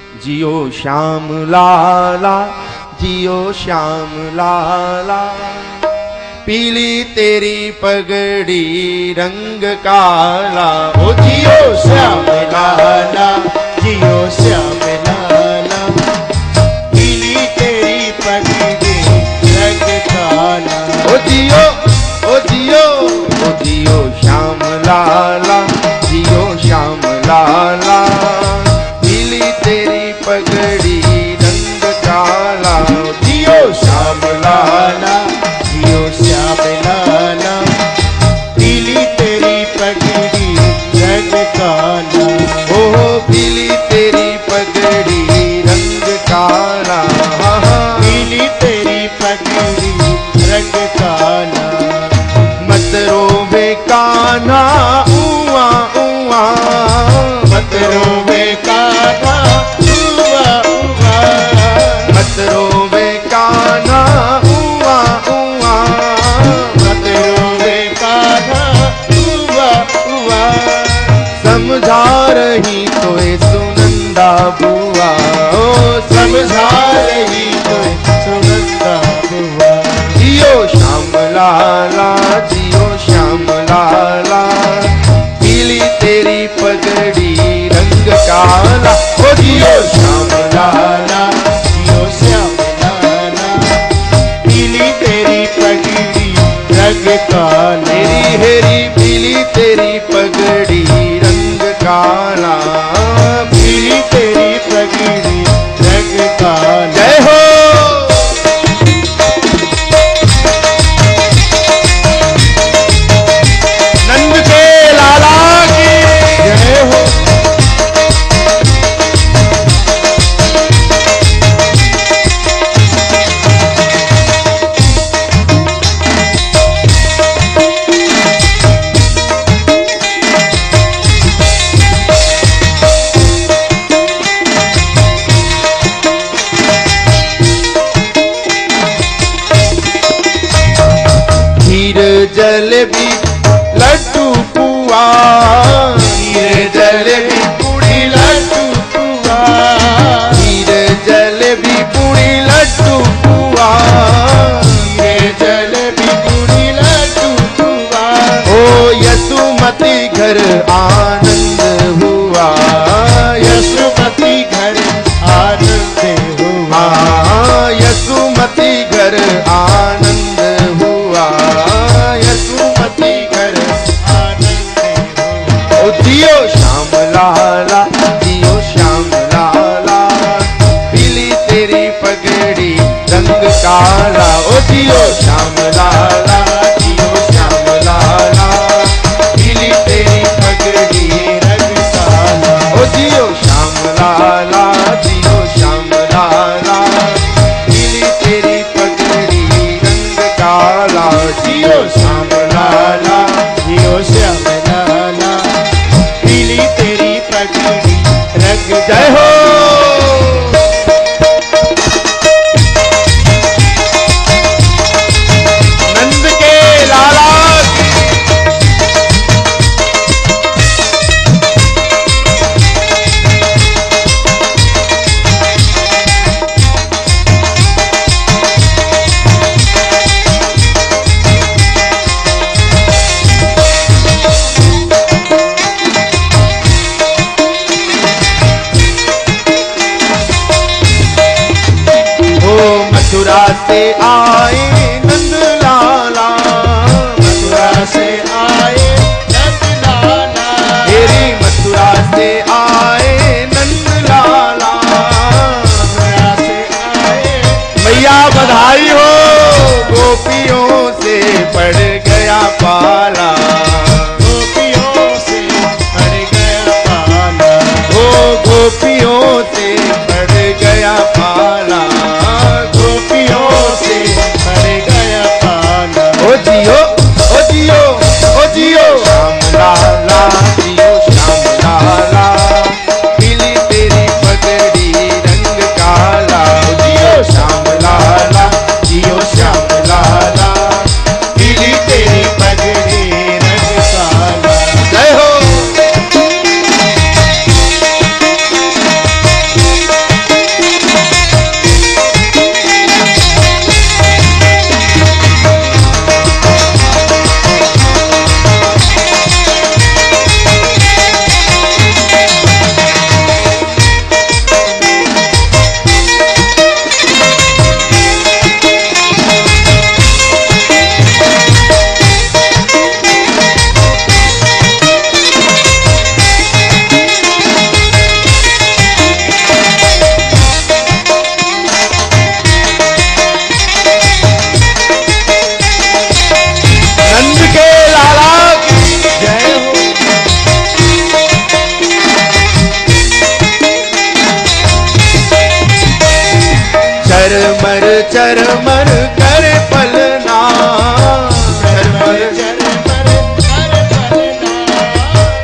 जियो श्याम लाला, जियो श्याम लाला। पीली तेरी पगड़ी रंग काला, ओ जियो श्याम लाला, जियो श्याम लाला। पीली तेरी पगड़ी रंग काला, ओ जियो, ओ जियो, ओ जियो श्याम लाला, जियो श्याम लाला। पीली तेरी पगड़ी रंग काला, जियो श्याम लाला, जियो श्याम लाला। पीली तेरी पगड़ी रंग काला, ओ पीली तेरी पगड़ी रंग काला। पीली तेरी पगड़ी रंग काला। मत रोवे कान्हा उआ उआ, मत रोवे कान्हा उआ उआ, मत रोवे कान्हा उआ उआ, मत रोवे कान्हा उआ उआ। समझा रही तो ये सुनंदा बुआ, ओ समझा रही तो सुनंदा बुआ। जियो श्याम लाला, जियो श्याम लाला। पीली तेरी पगड़ी रंग काला, ओ जियो श्याम लाला, जियो श्याम लाला। पीली तेरी पगड़ी रंग काला, तेरी हेरी पीली तेरी पगड़ी रंग काला। पीली तेरी पगड़ी रंग काला। जय हो नंद के लाला की जय हो। खीर जलेबी लड्डू पुआ, खीर जलेबी पूड़ी लड्डू पुआ, खीर जलेबी पूड़ी लड्डू पुआ। ये जलेबी पूरी लड्डू पुआ। ओ यशुमती घर आनंद हुआ, यशुमती घर आनंद हुआ। यशुमती घर आनंद हुआ, यशुमती घर आनंद हुआ। ओ जियो श्याम लाला, जियो श्याम लाला। पीली तेरी पगड़ी रंग काला, ओ जियो श्याम लाला, जियो श्याम लाला। पीली तेरी पगड़ी रंग काला, ओ जियो श्याम लाला, जियो श्याम लाला। पीली तेरी पगड़ी रंग काला, जियो श्याम लाला। जियो श्याम लाला। पीली तेरी पगड़ी रंग जय हो नंद के लाला की। मथुरा से आए नंद लाला, मथुरा से आए नंद लाला। तेरी मथुरा से आए नंद लाला। मथुरा से आए मैया बधाई हो, गोपियों से पड़ गया पाला, गोपियों से पड़ गया पाला। ओ गोपियों से पड़ गया पाला, गोपियों से पड़ चरमर कर पलना, चरमर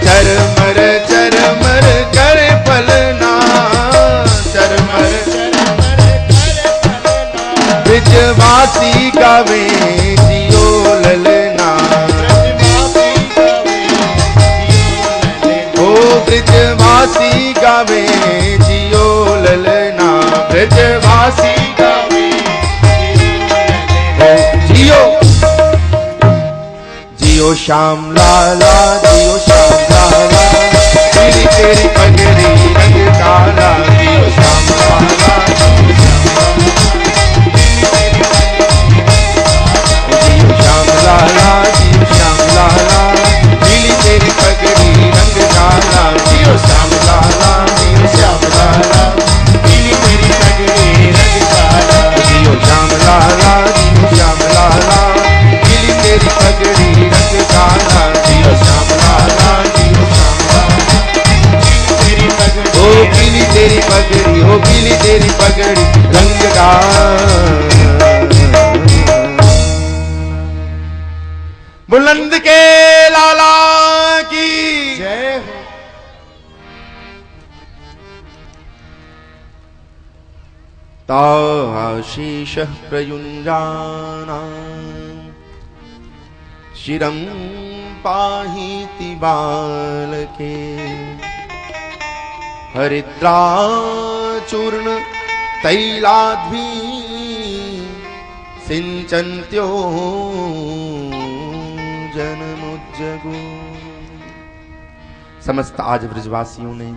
चरमर चरमर कर पलना, चरमर ब्रजवासी गावे जियो ललना, ओ ब्रजवासी गावे जियो ललना, ब्रजवासी गावे जियो जियो श्याम लाला, जियो श्याम लाला, पीली तेरी पगड़ी रंग काला, जियो श्याम लाला, जियो श्याम लाला, जियो श्याम लाला, पीली तेरी पगड़ी रंग काला, जियो श्याम लाला, जियो श्याम लाला, पीली तेरी पगड़ी रंग काला, जियो श्याम लाला, जियो श्याम लाला, पीली तेरी पगड़ी रंग काला, जियो श्याम लाला, जियो श्याम लाला, तेरी पगड़ी, ओ पीली तेरी पगड़ी, ओ पीली तेरी पगड़ी रंग काला। बुलंद के लाला की जय हो। ताशीष प्रयुञ्जाना शिरं पाहीति बालके, हरिद्राचूर्ण तैलाद्भि सिंचन्त्यो जनमुज्जगो। समस्त आज ब्रजवासियों ने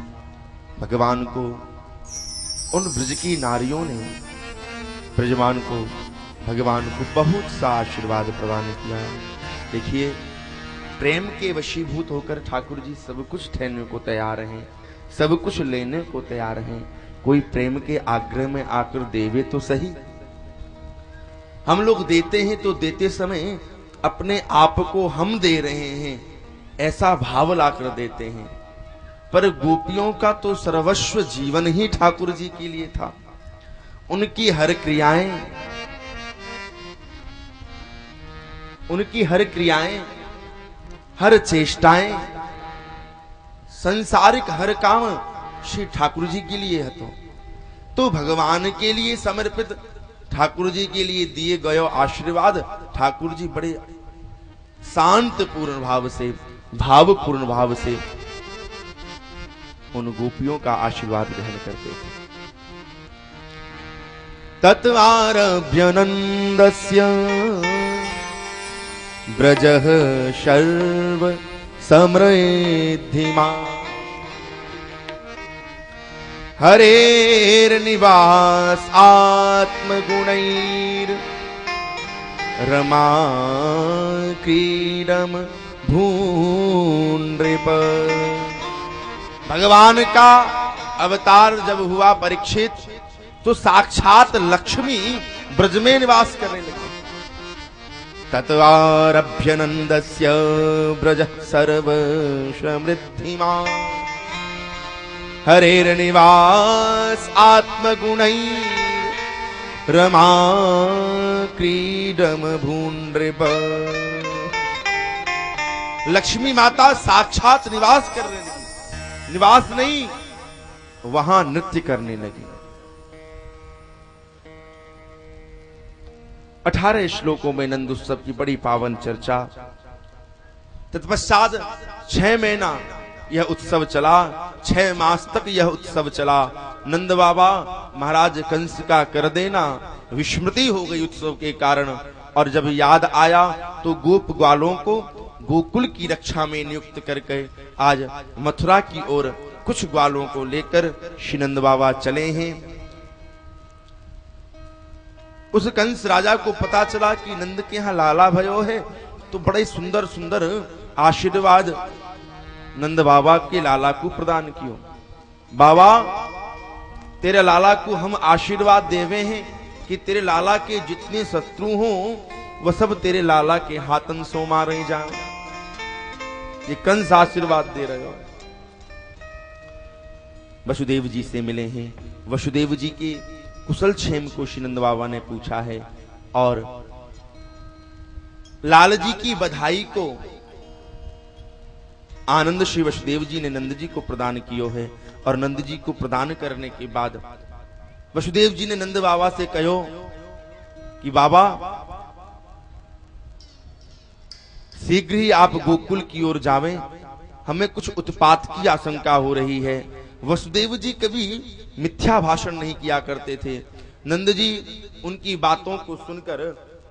भगवान को, उन ब्रज की नारियों ने ब्रजमान को, भगवान को बहुत सा आशीर्वाद प्रदान किया। देखिए, प्रेम के वशीभूत होकर ठाकुर जी सब कुछ ठहरने को तैयार हैं, सब कुछ लेने को तैयार हैं। कोई प्रेम के आग्रह में आकर देवे तो सही। हम लोग देते हैं तो देते समय अपने आप को हम दे रहे हैं ऐसा भाव लाकर देते हैं, पर गोपियों का तो सर्वस्व जीवन ही ठाकुर जी के लिए था। उनकी हर क्रियाएं, उनकी हर क्रियाएं, हर चेष्टाएं, संसारिक हर काम श्री ठाकुर जी के लिए है। तो भगवान के लिए समर्पित, ठाकुर जी के लिए दिए गए आशीर्वाद ठाकुर जी बड़े शांत पूर्ण भाव से, भावपूर्ण भाव से उन गोपियों का आशीर्वाद ग्रहण करते थे। तत्वारभ्य नंदस्य ब्रजः शर्व समृद्धिमा, हरेर्निवास आत्मगुणैर रमा क्रीडम भूनृप। भगवान का अवतार जब हुआ परीक्षित, तो साक्षात लक्ष्मी ब्रज में निवास करने लगी। तत्वारभ्यनंदस्य ब्रजः सर्व समृद्धिमा, हरेर्निवास आत्मगुणैर रमा क्रीडम भूनृप। लक्ष्मी माता साक्षात निवास करने लगी, निवास नहीं वहां नृत्य करने लगी। 18 श्लोकों में नंद उत्सव की बड़ी पावन चर्चा। तत्पश्चात 6 महीना यह उत्सव चला, 6 मास तक यह उत्सव चला। नंद बाबा महाराज कंस का कर देना विस्मृति हो गई उत्सव के कारण, और जब याद आया तो गोप ग्वालों को गोकुल की रक्षा में नियुक्त करके आज मथुरा की ओर कुछ ग्वालों को लेकर श्री नंद बाबा चले हैं। उस कंस राजा को पता चला कि नंद के यहाँ लाला भयो है, तो बड़े सुंदर सुंदर आशीर्वाद नंद बाबा के लाला को प्रदान कियो। बाबा, तेरे लाला को हम आशीर्वाद देवे हैं कि तेरे लाला के जितने शत्रु हों वह सब तेरे लाला के हाथन सो मारे जाएं। ये कंस आशीर्वाद दे रहे हो। वसुदेव जी से मिले हैं, वसुदेव जी के कुशल क्षेम को श्री नंद बाबा ने पूछा है और लाल जी की बधाई को आनंद श्री वसुदेव जी ने नंद जी को प्रदान कियो है। और नंद जी को प्रदान करने के बाद वसुदेव जी ने नंद बाबा से कहो कि बाबा शीघ्र ही आप गोकुल की ओर जावें, हमें कुछ उत्पात की आशंका हो रही है। वसुदेव जी कभी मिथ्या भाषण नहीं किया करते थे। नंद जी उनकी बातों को सुनकर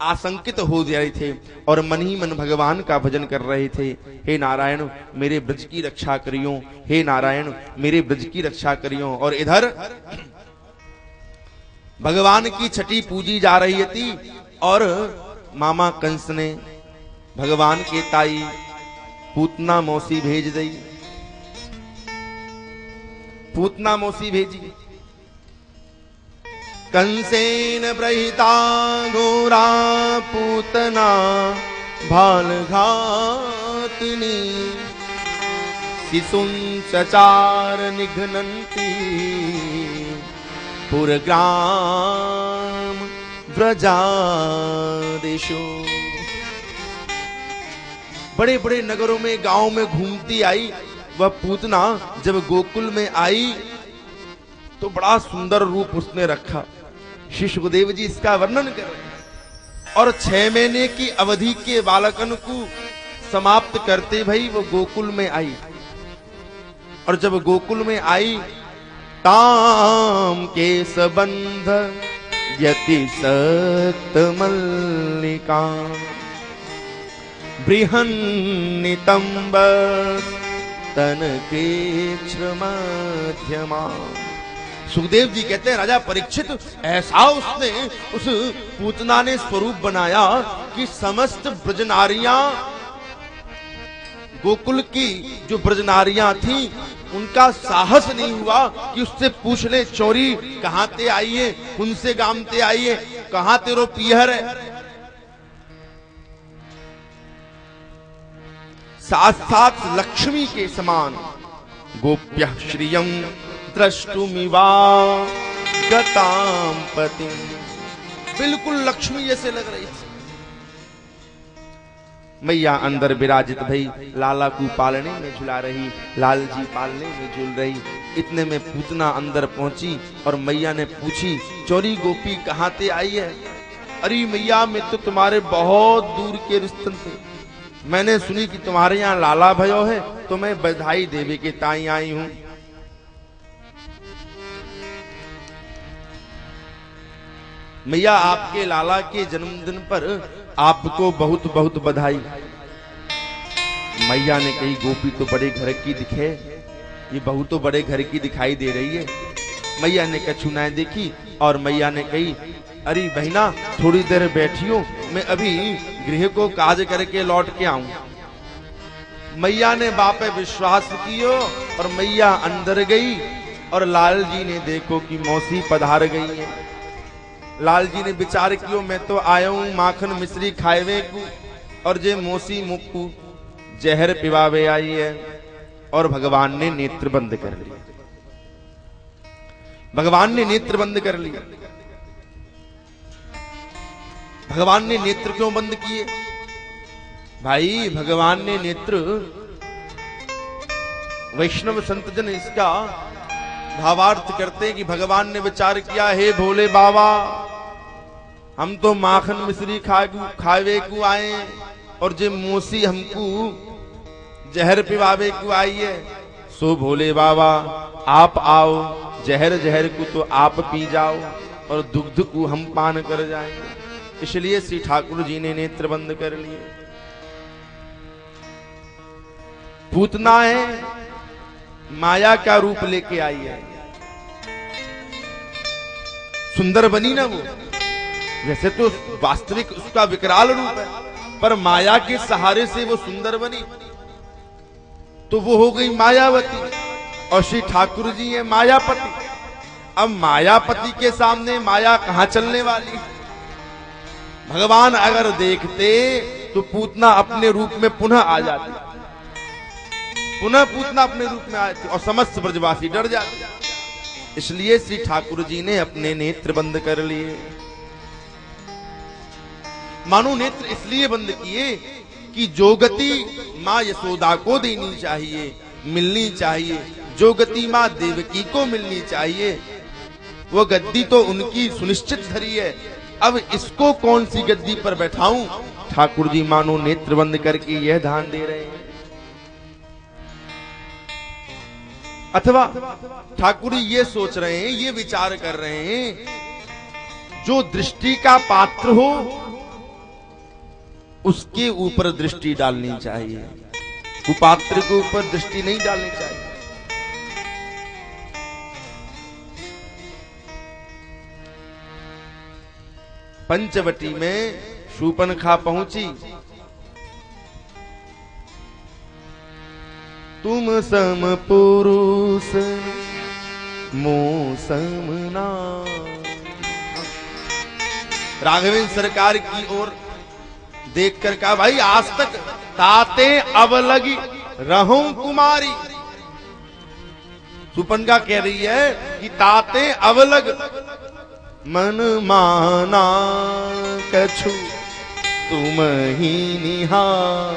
आशंकित हो रहे थे और मन ही मन भगवान का भजन कर रहे थे। हे नारायण मेरे ब्रज की रक्षा करियो, हे नारायण मेरे ब्रज की रक्षा करियो। और इधर भगवान की छठी पूजी जा रही थी और मामा कंस ने भगवान के ताई पूतना मौसी भेज दी। पूतना मौसी भेजी। कंसेन प्रहिता घोरा पूतना भाल घातनी शिशुं सचार निघ्नन्ति पुरग्राम व्रजादेशो। बड़े बड़े नगरों में गांव में घूमती आई वह पूतना जब गोकुल में आई तो बड़ा सुंदर रूप उसने रखा। श्री सुखदेव जी इसका वर्णन कर रहे हैं। और 6 महीने की अवधि के बालकन को समाप्त करते भई वो गोकुल में आई। और जब गोकुल में आई ताम के सबंध यति सक्त मल्लिका बृहन नितंब तन के मध्यमा। सुखदेव जी कहते हैं राजा परीक्षित ऐसा उसने उस पूतना ने स्वरूप बनाया कि समस्त ब्रजनारियां गोकुल की जो ब्रजनारियां थी उनका साहस नहीं हुआ कि उससे पूछ ले चोरी कहां ते आई है, उनसे गामते आई है, कहां तेरो पीहर है। साक्षात लक्ष्मी के समान गोप्य श्रियं द्रष्टुमिवा गताम पतिं, बिल्कुल लक्ष्मी जैसे लग रही थी। मैया अंदर विराजित भई लाला को पालने में झुला रही, लाल जी पालने में झूल रही। इतने में पूतना अंदर पहुंची और मैया ने पूछी चोरी गोपी कहां ते आई है। अरे मैया मैं तो तुम्हारे बहुत दूर के रिश्ते थे, मैंने सुनी कि तुम्हारे यहाँ लाला भयो है तो मैं बधाई देवी के ताई आई हूं। मैया आपके लाला के जन्मदिन पर आपको बहुत बहुत बधाई। मैया ने कही गोपी तो बड़े घर की दिखे, ये बहू तो बड़े घर की दिखाई दे रही है। मैया ने कछुनाएं देखी और मैया ने कही अरे बहना थोड़ी देर बैठियो, मैं अभी गृह को काज करके लौट के आऊं। मैया ने बापे विश्वास कियो और मैया अंदर गई और लाल जी ने देखो कि मौसी पधार गई है। लाल जी ने विचार कियो मैं तो आया हूं माखन मिश्री खाएवे को और जे मौसी मुक्कू जहर पिवावे आई है। और भगवान ने नेत्र बंद कर लिया। भगवान ने नेत्र बंद कर लिया। भगवान ने नेत्र क्यों बंद किए भाई? भगवान ने नेत्र, वैष्णव संत जन इसका भावार्थ करते हैं कि भगवान ने विचार किया हे भोले बाबा हम तो माखन मिश्री खावे को आए और जे मौसी हमको जहर पिवावे को आई है। सो भोले बाबा आप आओ, जहर जहर को तो आप पी जाओ और दुग्ध को हम पान कर जाएंगे। इसलिए श्री ठाकुर जी ने नेत्र बंद कर लिए। पूतना है माया का रूप लेके आई है। सुंदर बनी ना वो, वैसे तो वास्तविक उसका विकराल रूप है पर माया के सहारे से वो सुंदर बनी तो वो हो गई मायावती। और श्री ठाकुर जी है मायापति। अब मायापति के सामने माया कहां चलने वाली? भगवान अगर देखते तो पूतना अपने रूप में पुनः आ जाती, पुनः पूतना अपने रूप में आती और समस्त ब्रजवासी डर जाते। इसलिए श्री ठाकुर जी ने अपने नेत्र बंद कर लिए। मानो नेत्र इसलिए बंद किए कि जो गति मां यशोदा को देनी चाहिए, मिलनी चाहिए, जो गति मां देवकी को मिलनी चाहिए, वो गद्दी तो उनकी सुनिश्चित धरी है। अब इसको कौन सी गद्दी पर बैठाऊं? ठाकुर जी मानो नेत्र बंद करके यह ध्यान दे रहे हैं। अथवा ठाकुर जी ये सोच रहे हैं, ये विचार कर रहे हैं, जो दृष्टि का पात्र हो उसके ऊपर दृष्टि डालनी चाहिए, कुपात्र के ऊपर दृष्टि नहीं डालनी चाहिए। पंचवटी में शूर्पणखा पहुंची। तुम सम पुरुष मो सम नारी। राघवेंद्र सरकार की ओर देखकर कहा, भाई आज तक ताते अवलगी रहूं कुमारी। शूर्पणखा कह रही है कि ताते अवलग मन माना कछु तुम ही निहार।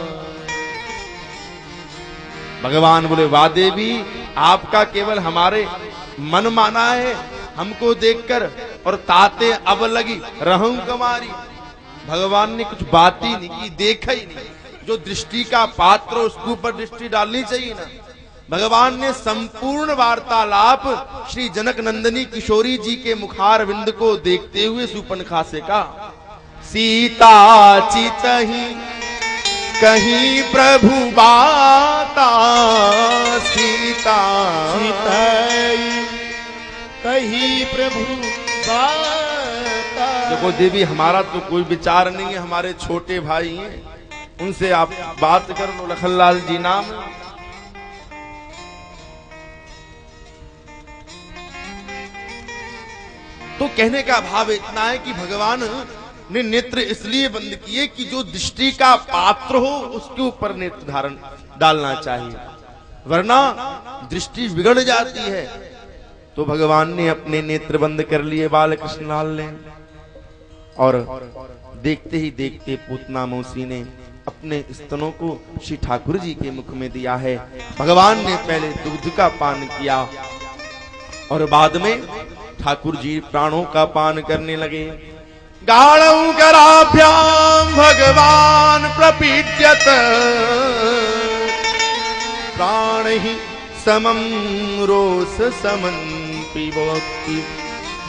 भगवान बोले, वाह देवी, आपका केवल हमारे मन माना है हमको देखकर, और ताते अब लगी रहूं कुमारी। भगवान ने कुछ बात ही नहीं की, देखा ही नहीं। जो दृष्टि का पात्र उसके ऊपर दृष्टि डालनी चाहिए ना। भगवान ने संपूर्ण वार्तालाप श्री जनक नंदिनी किशोरी जी के मुखार विंद को देखते हुए शूर्पणखा से कहा, सीता चितहि कहीं प्रभु बाता, सीता कहीं प्रभु बाता। देखो देवी, हमारा तो कोई विचार नहीं है, हमारे छोटे भाई हैं, उनसे आप बात कर लो। लखनलाल जी नाम। तो कहने का भाव इतना है कि भगवान ने नेत्र इसलिए बंद किए कि जो दृष्टि का पात्र हो उसके ऊपर नेत्र धारण डालना चाहिए, वरना दृष्टि बिगड़ जाती है। तो भगवान ने अपने नेत्र बंद कर लिए बालकृष्ण लाल ने, और देखते ही देखते पूतना मौसी ने अपने स्तनों को श्री ठाकुर जी के मुख में दिया है। भगवान ने पहले दूध का पान किया और बाद में ठाकुर जी प्राणों का पान करने लगे। गाढ़ं कराभ्याम भगवान प्रपीड्यत, प्राण ही समम रोष समन पिबोक्ति,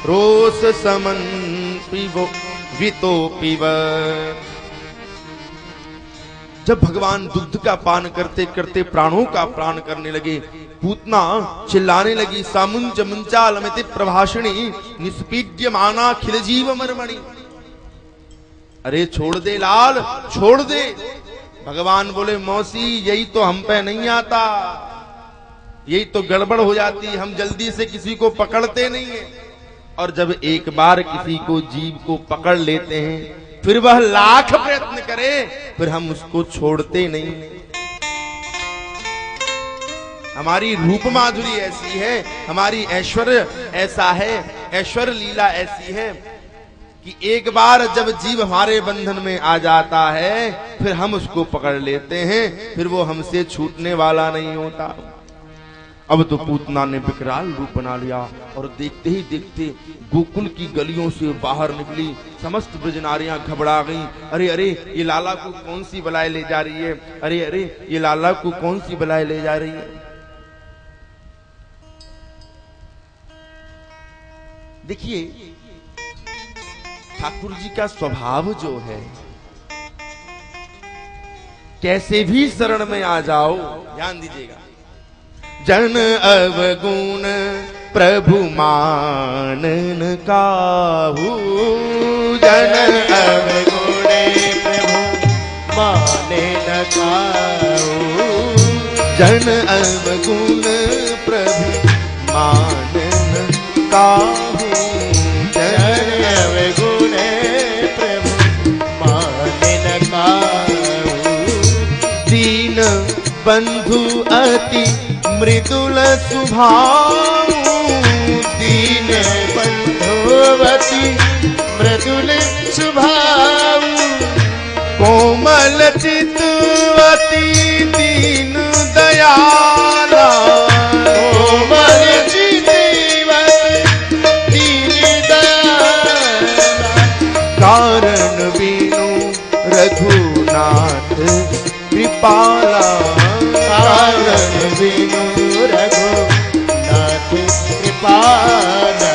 रोष समन पिबो वितो पिब। जब भगवान दुग्ध का पान करते करते प्राणों का प्राण करने लगे, पूतना चिल्लाने लगी, सामुंच मुंचालमिति प्रभाषिणी निष्पीड्यमाना खिल जीव मर्मणि। अरे छोड़ दे लाल, छोड़ दे। भगवान बोले, मौसी यही तो हम पे नहीं आता, यही तो गड़बड़ हो जाती, हम जल्दी से किसी को पकड़ते नहीं है, और जब एक बार किसी को जीव को पकड़ लेते हैं फिर वह लाख प्रयत्न करे फिर हम उसको छोड़ते नहीं। हमारी रूप माधुरी ऐसी है, हमारी ऐश्वर्य ऐसा है, ऐश्वर्य लीला ऐसी है कि एक बार जब जीव हमारे बंधन में आ जाता है फिर हम उसको पकड़ लेते हैं, फिर वो हमसे छूटने वाला नहीं होता। अब तो पूतना ने विकराल रूप बना लिया और देखते ही देखते गोकुल की गलियों से बाहर निकली। समस्त ब्रज नारियां घबरा गईं। अरे अरे ये लाला को कौन सी बलाए ले जा रही है, अरे अरे ये लाला को कौन सी बलाए ले जा रही है। देखिए ठाकुर जी का स्वभाव जो है, कैसे भी शरण में आ जाओ, ध्यान दीजिएगा, जन अवगुण प्रभु मानन काहू, जन अवगुण प्रभु मानन काहू, जन अवगुण प्रभु मानन काहू, जन अवगुण प्रभु मानन काहू, दीन बंधु अति मृदुल सुभाऊ, दीन बंधुवती मृदुल स्वभाव कोमल चितवती दीन दयाला कोमल चितवती दीन दयाला कारण बिनु रघुनाथ कृपाला कारण बिनु रघुनाथ कृपाला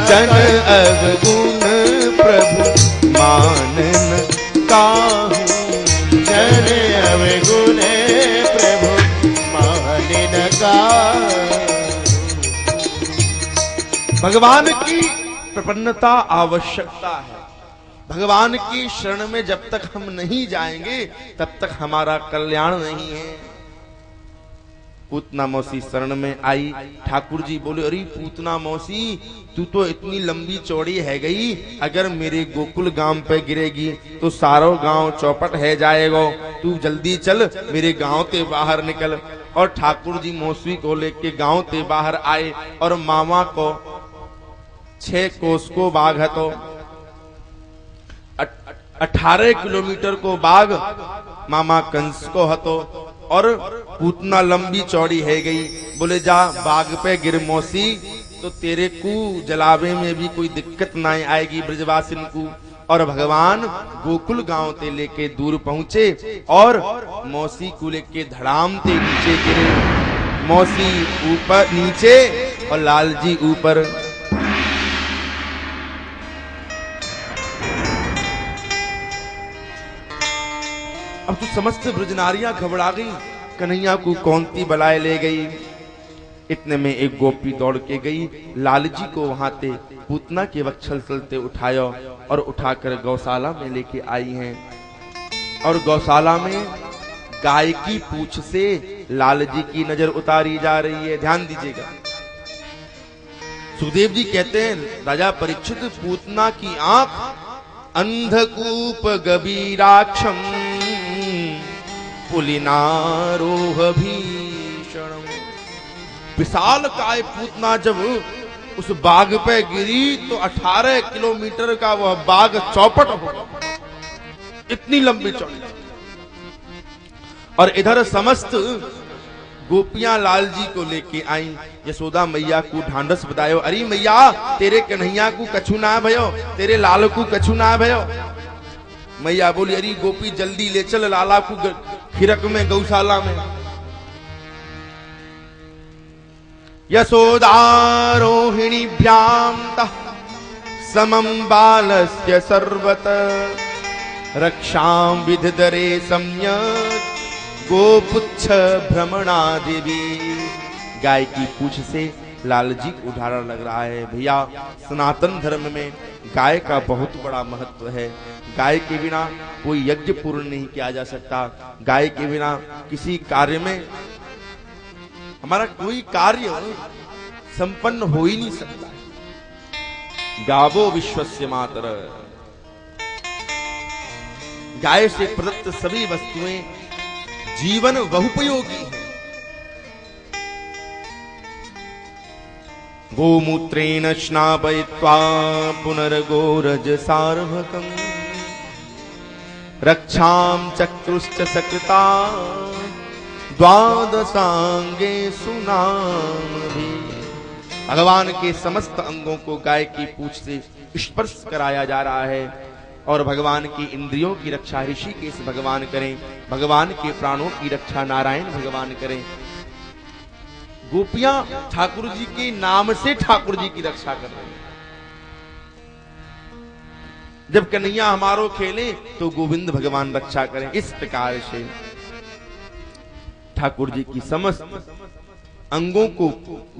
जन अवगुण प्रभु मानन काहू जन अवगुण प्रभु मानन काहू। भगवान की प्रपन्नता आवश्यकता है। भगवान की शरण में जब तक हम नहीं जाएंगे तब तक हमारा कल्याण नहीं है। पूतना मौसी शरण में आई। ठाकुर जी बोले, अरे पूतना मौसी तू तो इतनी लंबी चौड़ी है गई, अगर मेरे गोकुल गांव पे गिरेगी तो सारो गांव चौपट है जाएगा। तू जल्दी चल, मेरे गांव ते बाहर निकल। और ठाकुर जी मौसी को लेके गांव ते बाहर आए और मामा को 6 कोस को बाघ है तो 18 किलोमीटर को बाघ मामा कंस को हतो और पूतना लंबी चौड़ी है गई। बोले जा बाघ पे गिर मौसी, तो तेरे को जलावे में भी कोई दिक्कत ना आएगी ब्रजवासिन को। और भगवान गोकुल गांव ते लेके दूर पहुंचे और मौसी को लेके धड़ाम ते नीचे गिरे। मौसी ऊपर नीचे और लालजी ऊपर। अब तो समस्त ब्रजनारियां घबरा गई, कन्हैया को कौनती बलाए ले गई। इतने में एक गोपी दौड़ के गई, लालजी को वहां ते पूतना के वक्षल चलते उठाया और उठाकर गौशाला में लेके आई हैं। और गौशाला में गाय की पूंछ से लालजी की नजर उतारी जा रही है। ध्यान दीजिएगा। सुखदेव जी कहते हैं, राजा परीक्षित पूतना की आंख अंधकूप गबीराक्षम पुलिनारोह भीषण। विशाल काय पूतना जब उस बाघ पे गिरी तो 18 किलोमीटर का वह बाघ चौपट हो गया, इतनी लंबी चौड़ी। और इधर समस्त गोपियां लालजी को लेके आई। यशोदा मैया को ढांढस बतायो, अरे मैया तेरे कन्हैया को कछु ना भयो, तेरे लाल को कछु ना भयो। मैया बोली, अरे गोपी जल्दी ले चल लाला को खिरक में गौशाला में। यशोदारोहिणीभ्यां तः समं बालस्य सर्वत रक्षां विधदरे सम्यक् गोपुच्छ भ्रमणादिवी। गाय की पूंछ से लालजी को उदाहरण लग रहा है। भैया सनातन धर्म में गाय का बहुत बड़ा महत्व है। गाय के बिना कोई यज्ञ पूर्ण नहीं किया जा सकता। गाय के बिना किसी कार्य में हमारा कोई कार्य संपन्न हो ही नहीं सकता। गावो विश्वस्य मातर। गाय से प्रदत्त सभी वस्तुएं जीवन बहुपयोगी है। गोमूत्रेण स्नापयित्वा पुनर्गोरज सार्वकम् रक्षां चक्रुश्च सकृता द्वादशांगे सुनाम भी। भगवान के समस्त अंगों को गाय की पूंछ से स्पर्श कराया जा रहा है। और भगवान की इंद्रियों की रक्षा ऋषिकेश भगवान करें, भगवान के प्राणों की रक्षा नारायण भगवान करें। गोपियां ठाकुर जी के नाम से ठाकुर जी की रक्षा कर रही हैं। जब कन्हैया हमारो खेले तो गोविंद भगवान रक्षा करें। इस प्रकार से ठाकुर जी की समस्त अंगों को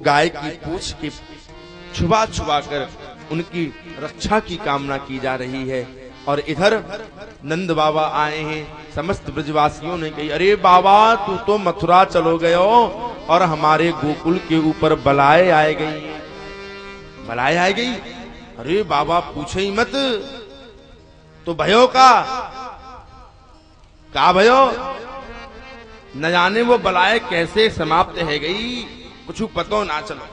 गाय की पूंछ के छुआ छुआ कर उनकी रक्षा की कामना की जा रही है। और इधर नंद बाबा आए हैं। समस्त ब्रजवासियों ने कही, अरे बाबा तू तो मथुरा चलो गए हो और हमारे गोकुल के ऊपर बलाए आए गई। बलाए आए गई? अरे बाबा पूछे ही मत। तो भयो का भयो न जाने वो बलाए कैसे समाप्त है गई, कुछ पतो ना चलो।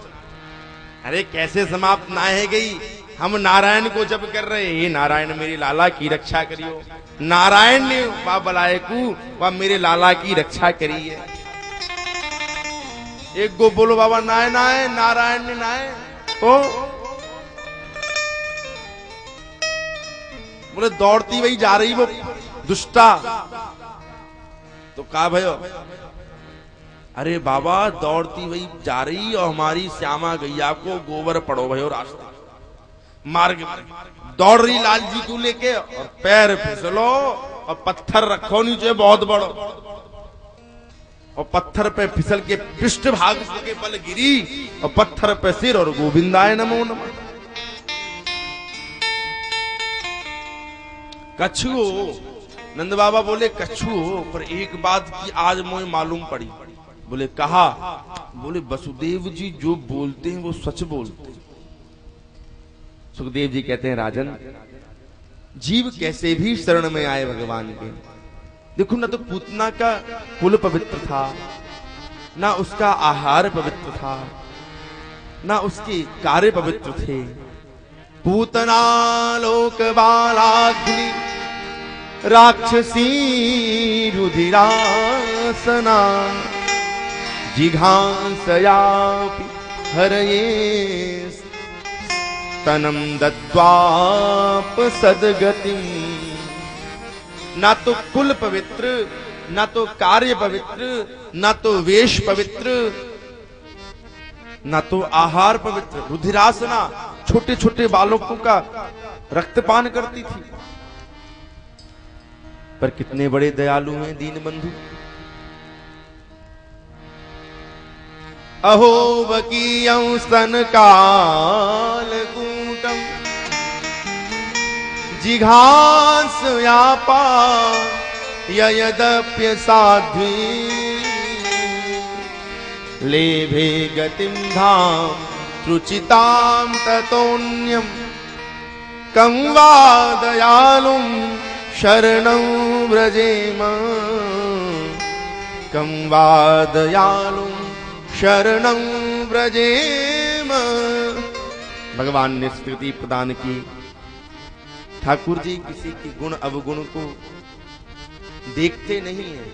अरे कैसे समाप्त ना है गई, हम नारायण को जप कर रहे, हे नारायण मेरे लाला की रक्षा करियो। नारायण ने वा बलायकू वा मेरे लाला की रक्षा करी है। एक गो बोलो बाबा नाय नाय, नारायण ने नाय तो बोले दौड़ती वही जा रही वो दुष्टा, तो कहा भयो, अरे बाबा दौड़ती वही जा रही और हमारी श्यामा गैया को गोबर पड़ो भयो रास्ते मार्ग दौड़ रही लाल जी को लेके, और पैर फिसलो और पत्थर रखो नीचे बहुत बड़ो, और पत्थर पे फिसल के पृष्ठ भाग के बल गिरी और पत्थर पे सिर और गोविंदाय नमो नमः। कछु हो नंद बाबा बोले कछु हो, पर एक बात की आज मुझे मालूम पड़ी। बोले कहा, बोले वसुदेव जी जो बोलते हैं वो सच बोलते हैं। सुखदेव जी कहते हैं राजन, जीव कैसे भी शरण में आए भगवान के, देखो ना तो पूतना का कुल पवित्र था, ना उसका आहार पवित्र था, ना उसके कार्य पवित्र थे। पूतना लोक बालाग्नि राक्षसी रुधिरासना जिघांसयापि हरये तनम दद्वाप सदगतिम। ना तो कुल पवित्र, ना तो कार्य पवित्र, ना तो वेश पवित्र, ना तो आहार पवित्र। रुधिरासना छोटे छोटे बालकों का रक्तपान करती थी। पर कितने बड़े दयालु हैं दीन बंधु। अहो वकीयं स्तन कालकूटं जिघांसयापा ययदप्य साध्वी लेभे गतिं धाम रुचितां ततोऽन्यं कं वा दयालुं शरणं व्रजेम, कं वा दयालुं शरणं व्रजेम। भगवान ने स्तुति प्रदान की। ठाकुर जी किसी के गुण अवगुण को देखते नहीं है,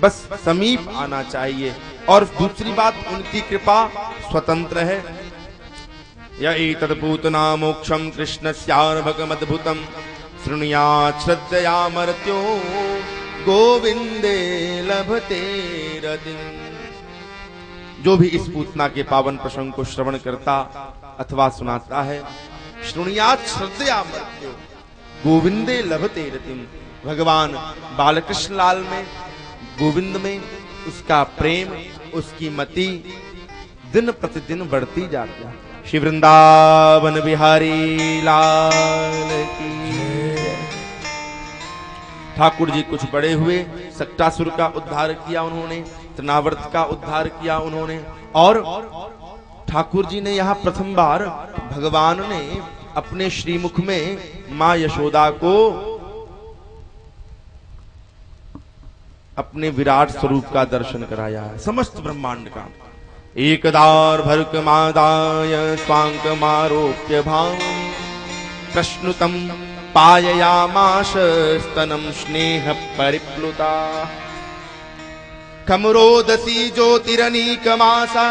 बस समीप आना चाहिए। और दूसरी बात, उनकी कृपा स्वतंत्र है। य एतद्भूतना मोक्षं कृष्णस्यार्भकमद्भुतं शृणुयात् श्रद्धया मर्त्यो गोविंदे लभते रतिम्। जो भी इस पूतना के पावन प्रसंग को श्रवण करता अथवा सुनाता है, शृणुयात् श्रद्धया मर्त्यो गोविंदे लभते रतिम्। भगवान बालकृष्ण लाल में, गोविंद में उसका प्रेम, उसकी मति दिन प्रतिदिन बढ़ती जाती है। श्री वृंदावन बिहारी लाल की। ठाकुर जी कुछ बड़े हुए, सक्टासुर का उद्धार किया उन्होंने, तृणावर्त का उद्धार किया उन्होंने। और ठाकुर जी ने यहाँ प्रथम बार भगवान ने अपने श्रीमुख में मां यशोदा को अपने विराट स्वरूप का दर्शन कराया है, समस्त ब्रह्मांड का। एकदार भर्क मादाय स्वांकमारोप्य भाव प्रश्नुतम पाययामाश स्तनम स्नेह परिप्लुता खमरोदसी ज्योतिरनीकमासा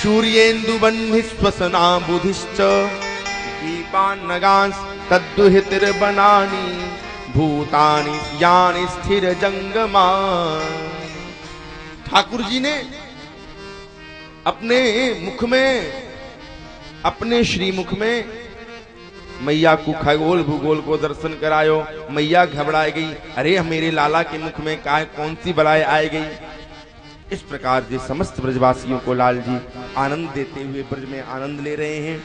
सूर्येन्दुबन्धि स्वसना बुधिश्च दीपान्नगांस तद्दुहितिर्बनानि भूतानि यानि स्थिर जंगमा। ठाकुर जी ने अपने मुख में, अपने श्रीमुख में मैया को खगोल भूगोल को दर्शन करायो। मैया घबराई गई, अरे मेरे लाला के मुख में कौन सी बलाएं आई गई। इस प्रकार से समस्त ब्रजवासियों को लाल जी आनंद देते हुए ब्रज में आनंद ले रहे हैं।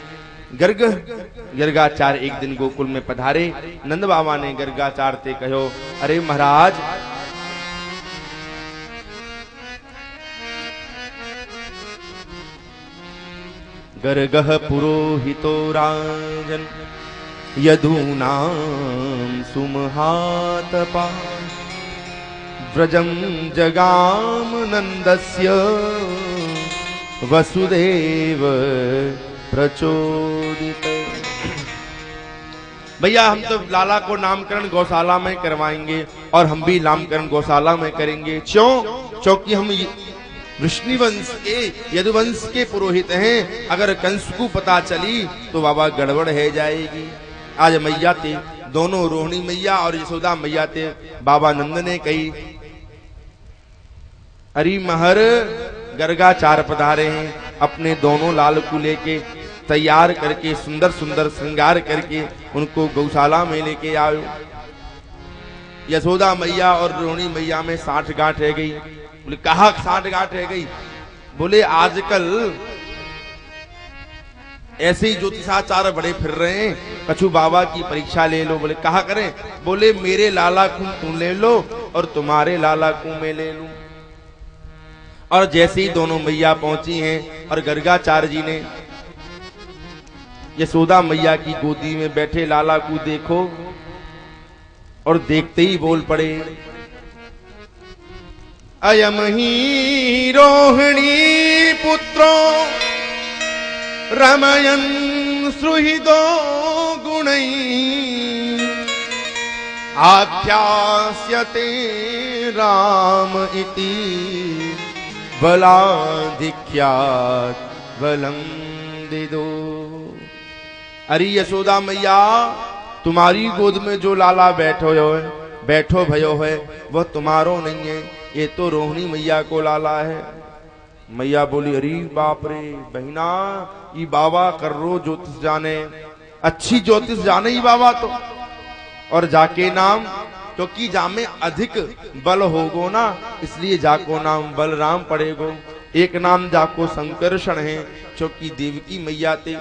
गर्गाचार्य एक दिन गोकुल में पधारे। नंद बाबा ने गर्गाचार्य से कहो, अरे महाराज गर्गः पुरोहितो राजन यदूनां सुमहातपा व्रजं जगाम नंदस्य वसुदेव प्रचोदित। भैया हम तो लाला को नामकरण गौशाला में करवाएंगे और हम भी नामकरण गौशाला में करेंगे। क्योंकि हम वृष्णि वंश के यदुवंश के पुरोहित हैं। अगर कंस को पता चली तो बाबा गड़बड़ है जाएगी। आज मैया थे दोनों, रोहिणी मैया और यशोदा मैया थे। बाबा नंद ने कही अरे महर गर्गाचार पधारे हैं, अपने दोनों लाल को लेके तैयार करके सुंदर सुंदर श्रृंगार करके उनको गौशाला में लेके आयो। यशोदा मैया और रोहिणी मैया में 60 गांठ रह गई। बोले कहा 60 गांठ रह गई? बोले आजकल ऐसे ही ज्योतिषाचार्य बड़े फिर रहे हैं, कछु बाबा की परीक्षा ले लो। बोले कहा करें? बोले मेरे लाला को तुम ले लो और तुम्हारे लाला को मैं ले लूं। और जैसे ही दोनों मैया पहुंची हैं और गर्गाचार्य जी ने यशोदा मैया की गोदी में बैठे लाला को देखो और देखते ही बोल पड़े अयम ही रोहिणी पुत्रो रमयन् सुहृदो गुणै आख्यास्यते राम इति बलाधिक्यात् बलं दिदो। अरे यशोदा मैया, तुम्हारी गोद में जो लाला बैठो भयो है वह तुम्हारो नहीं है, ये तो रोहिणी मैया को लाला है। मैया बोली अरे बाप रे बहिना, ये बाबा कर रो ज्योतिष जाने, अच्छी ज्योतिष जाने ही बाबा तो। और जाके नाम, क्योंकि जामे अधिक बल होगो ना, इसलिए जाको नाम बलराम पड़ेगो। एक नाम जाको संकर्षण है, क्योंकि देवकी मैया ते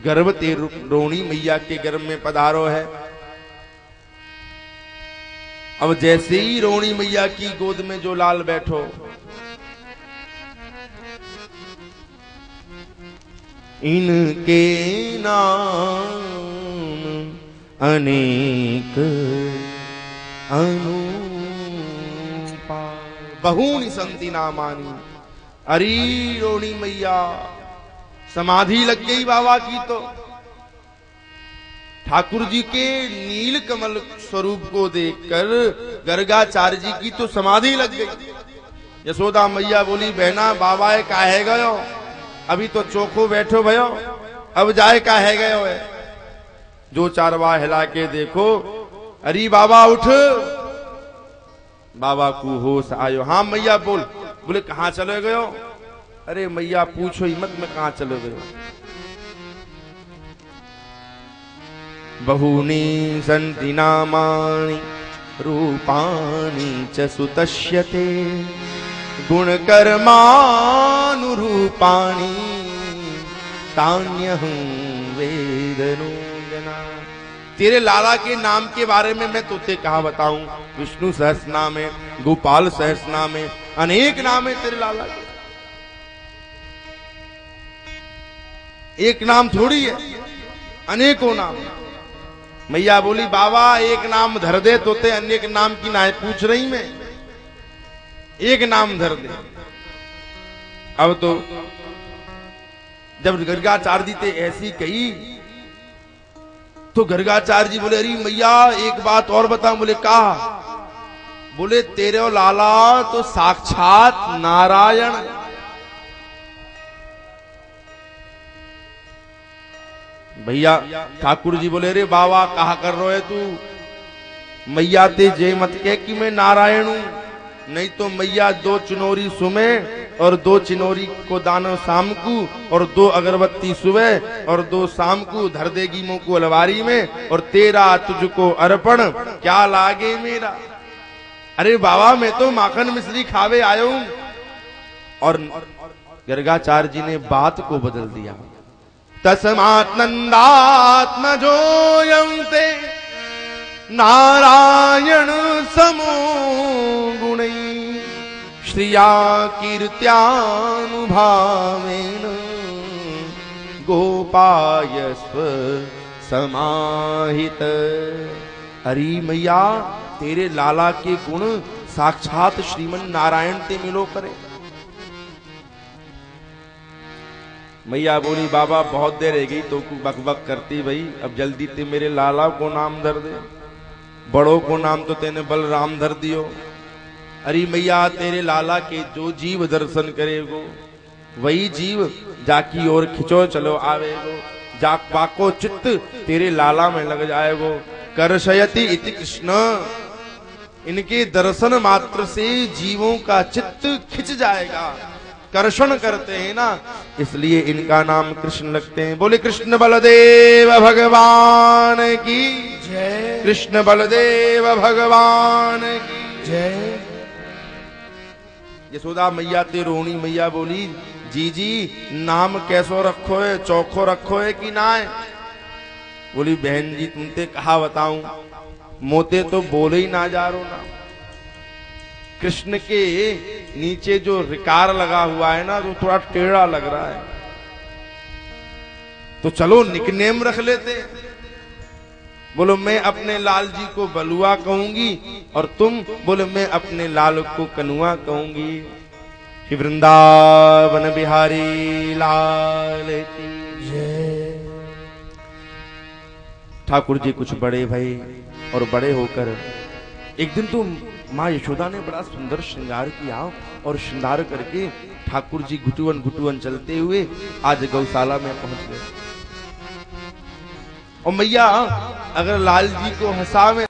गर्भ ते रोहिणी मैया के गर्भ में पधारो है। अब जैसे ही रोहिणी मैया की गोद में जो लाल बैठो, इनके नाम अनेक अनुपा बहूनि संति नामानि। अरे रोहिणी मैया, समाधि लग गई बाबा की तो। ठाकुर जी के नील कमल स्वरूप को देखकर गर्गाचार्य जी की तो समाधि लग गई। यशोदा मैया बोली बहना बाबा काहे गयो, अभी तो चोखो बैठो भयो, अब जाए काहे गयो है। जो चारवा हिला के देखो, अरे बाबा उठ। बाबा को होश आयो। हाँ मैया बोल। बोले कहाँ चले गयो? अरे मैया पूछो ही मत, मैं कहाँ चले गयो। बहूनि सन्ति नामानि रूपाणि च सुतश्यते गुणकर्मानुरूपाणि तान्यहं वेदनो जना। तेरे लाला के नाम के बारे में मैं तुझे कहा बताऊं? विष्णु सहस्र नाम है, गोपाल सहस्र नाम है, अनेक नाम है तेरे लाला के। एक नाम थोड़ी है, अनेकों नाम। मैया बोली बाबा एक नाम धर दे तो ते अनेक नाम की ना पूछ रही मैं, एक नाम धर दे। अब तो जब गर्गाचार्य जी ते ऐसी कही तो गर्गाचार्य जी बोले अरे मैया एक बात और बता। बोले कहा? बोले तेरे लाला तो साक्षात नारायण। भैया ठाकुर जी बोले अरे बाबा कहा कर रहे है तू? मैया ते जय मत कह कि मैं नारायण हूं, नहीं तो मैया 2 चिनोरी सुबह और 2 चिनोरी को दानो शाम को और 2 अगरबत्ती सुबह और 2 शाम को धर देगी मुंह को अलवारी में, और तेरा तुझको अर्पण क्या लागे मेरा। अरे बाबा मैं तो माखन मिश्री खावे आयो हूं। और गर्गाचार्य जी ने बात को बदल दिया। तस्मात् नंदात्मजोऽयं ते नारायण समो गुणै श्रिया कीर्त्यानुभावेन गोपायस्व समाहित। अरे मैया तेरे लाला के गुण साक्षात श्रीमन नारायण ते मिलो करे। मैया बोली बाबा बहुत देर रह गई तो बक बक करती भाई, अब जल्दी ते मेरे लाला को नाम धर दे, बड़ों को नाम तो तेने बलराम धर दियो। अरे मैया तेरे लाला के जो जीव दर्शन करेगो वही जीव जाकी और खिंचो चलो आवेगो, जाक पाको चित्त तेरे लाला में लग जाएगो। कर्षयति इति कृष्ण, इनके दर्शन मात्र से जीवों का चित्त खिंच जाएगा, कर्षण करते हैं ना, इसलिए इनका नाम कृष्ण लगते हैं। बोले कृष्ण बलदेव भगवान की जय, कृष्ण बलदेव भगवान की जय। यशोदा मैया ते रोणी मैया बोली जी जी नाम कैसो रखो है, चौखो रखो है कि ना है? बोली बहन जी तुमते कहा बताऊं, मोते तो बोले ही ना जा रो ना। कृष्ण के नीचे जो रिकार लगा हुआ है ना, जो थोड़ा टेढ़ा लग रहा है, तो चलो निकनेम रख लेते। बोलो मैं अपने लाल जी को बलुआ कहूंगी और तुम बोलो मैं अपने लाल को कनुआ कहूंगी। श्री वृंदावन बिहारी लाल की जय। ठाकुर जी कुछ बड़े भई और बड़े होकर एक दिन तो माँ यशोदा ने बड़ा सुंदर श्रृंगार किया और श्रृंगार करके ठाकुर जी घुटुवन घुटुवन चलते हुए आज गौशाला में पहुंच गए। और मैया अगर लाल जी को हंसावे